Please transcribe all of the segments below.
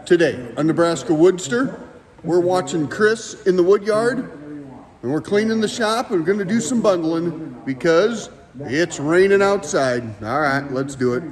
Today on Nebraska WoodSTR, we're watching Chris in the wood yard, and we're cleaning the shop, and we're going to do some bundling because it's raining outside. All right, let's do it.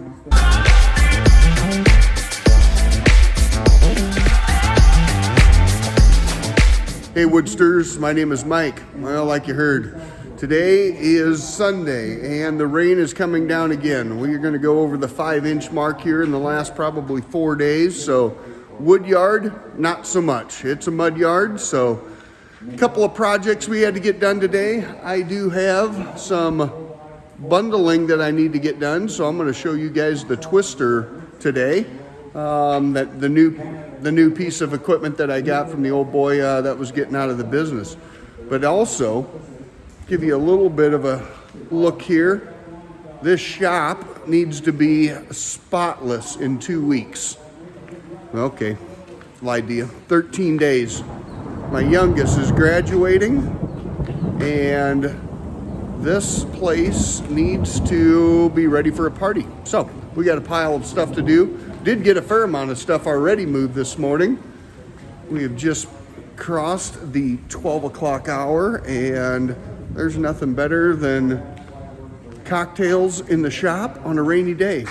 Hey WoodSTRs, my name is Mike. Well, like you heard, today is Sunday and the rain is coming down again. We're going to go over the 5-inch mark here in the last probably 4 days. So wood yard, not so much. It's a mud yard, so a couple of projects we had to get done today. I do have some bundling that I need to get done, so I'm going to show you guys the twister today. That the new piece of equipment that I got from the old boy that was getting out of the business. But also give you a little bit of a look here. This shop needs to be spotless in 2 weeks. Okay, lied to you. 13 days. My youngest is graduating, and this place needs to be ready for a party. So we got a pile of stuff to do. Did get a fair amount of stuff already moved this morning. We have just crossed the 12 o'clock hour, and there's nothing better than cocktails in the shop on a rainy day.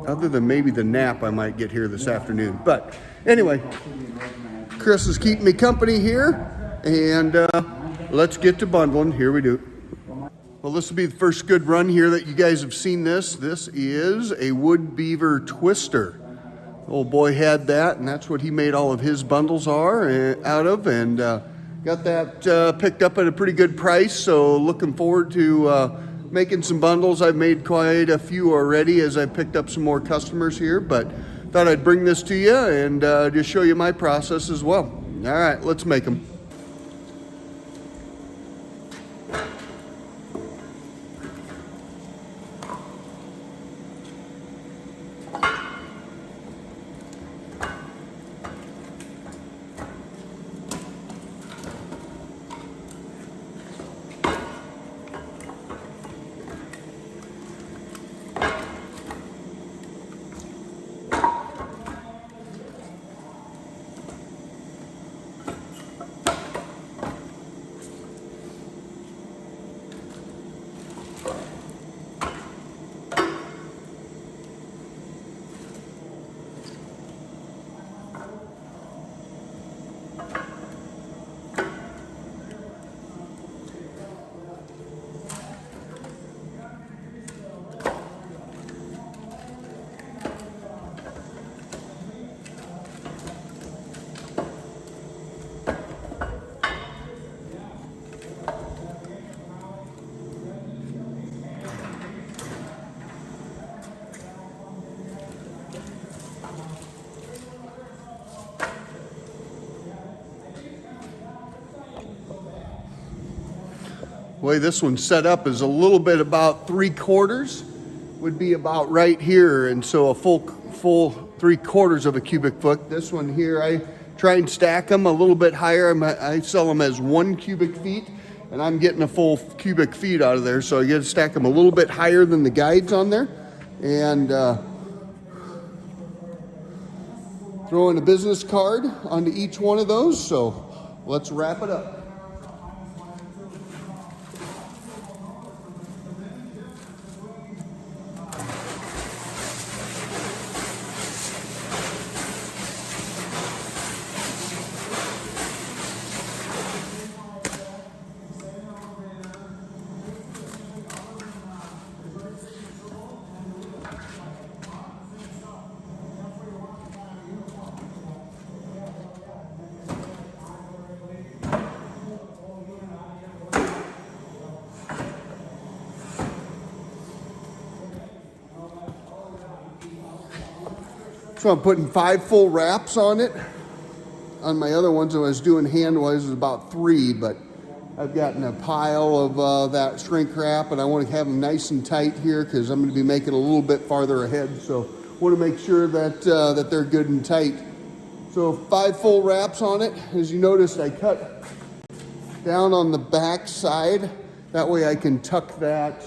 Other than maybe the nap I might get here this afternoon. But anyway, Chris is keeping me company here, and let's get to bundling. Here we do. Well, this will be the first good run here that you guys have seen this. This is a wood Beaver Twister. The old boy had that, and that's what he made all of his bundles out of, and got that picked up at a pretty good price. So looking forward to making some bundles. I've made quite a few already as I picked up some more customers here, but thought I'd bring this to you and just show you my process as well. All right, let's make them. The way this one's set up is a little bit about 3/4 would be about right here, and so a full 3/4 of a cubic foot. This one here, I try and stack them a little bit higher. I sell them as 1 cubic feet, and I'm getting a full cubic feet out of there, so I get to stack them a little bit higher than the guides on there, and throw in a business card onto each one of those. So let's wrap it up. So I'm putting 5 full wraps on it. On my other ones I was doing hand-wise was about 3, but I've gotten a pile of that shrink wrap, and I want to have them nice and tight here because I'm going to be making a little bit farther ahead. So I want to make sure that that they're good and tight. So 5 full wraps on it. As you noticed, I cut down on the back side. That way I can tuck that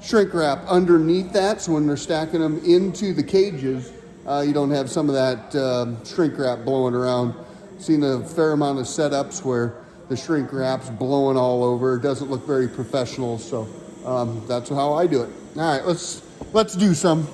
shrink wrap underneath that, so when they're stacking them into the cages, You don't have some of that shrink wrap blowing around. Seen a fair amount of setups where the shrink wrap's blowing all over. It doesn't look very professional, so that's how I do it. All right, let's do some.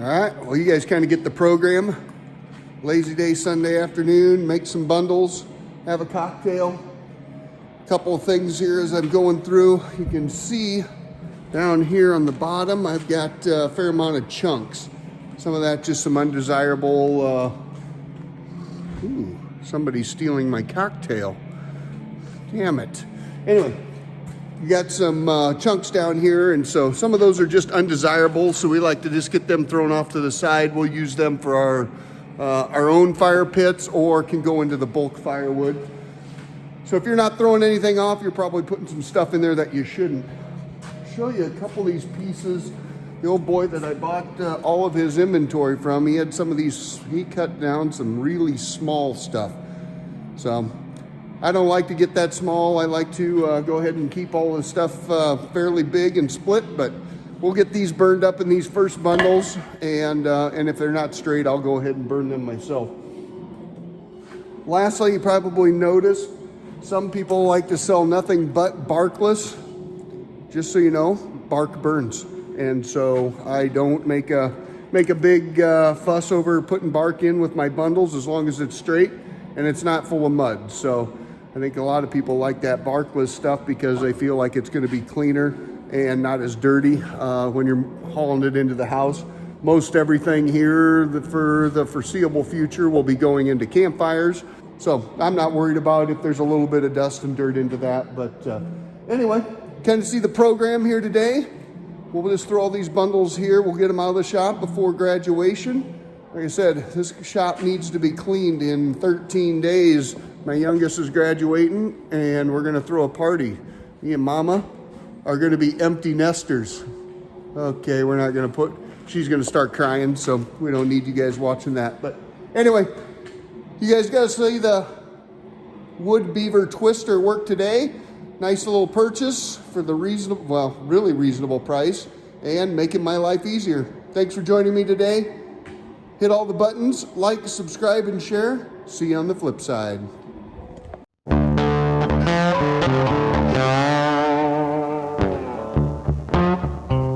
All right, well, you guys kind of get the program. Lazy day Sunday afternoon, make some bundles, have a cocktail. A couple of things here as I'm going through. You can see down here on the bottom, I've got a fair amount of chunks. Some of that just some undesirable, ooh, somebody's stealing my cocktail. Damn it. Anyway, you got some chunks down here, and so some of those are just undesirable, so we like to just get them thrown off to the side. We'll use them for our own fire pits, or can go into the bulk firewood. So if you're not throwing anything off, you're probably putting some stuff in there that you shouldn't. I'll show you a couple of these pieces. The old boy that I bought all of his inventory from, he had some of these, he cut down some really small stuff. So I don't like to get that small. I like to go ahead and keep all the stuff fairly big and split, but we'll get these burned up in these first bundles, and if they're not straight, I'll go ahead and burn them myself. Lastly, you probably noticed some people like to sell nothing but barkless. Just so you know, bark burns. And so I don't make a big fuss over putting bark in with my bundles, as long as it's straight and it's not full of mud. So I think a lot of people like that barkless stuff because they feel like it's going to be cleaner and not as dirty when you're hauling it into the house. Most everything here for the foreseeable future will be going into campfires. So I'm not worried about if there's a little bit of dust and dirt into that. But anyway, kind of see the program here today. We'll just throw all these bundles here. We'll get them out of the shop before graduation. Like I said, this shop needs to be cleaned in 13 days. My youngest is graduating, and we're going to throw a party. Me and Mama are going to be empty nesters. Okay, we're not going to put, she's going to start crying, so we don't need you guys watching that. But anyway, you guys got to see the wood Beaver Twister work today. Nice little purchase for the reasonable, well, really reasonable price, and making my life easier. Thanks for joining me today. Hit all the buttons, like, subscribe, and share. See you on the flip side.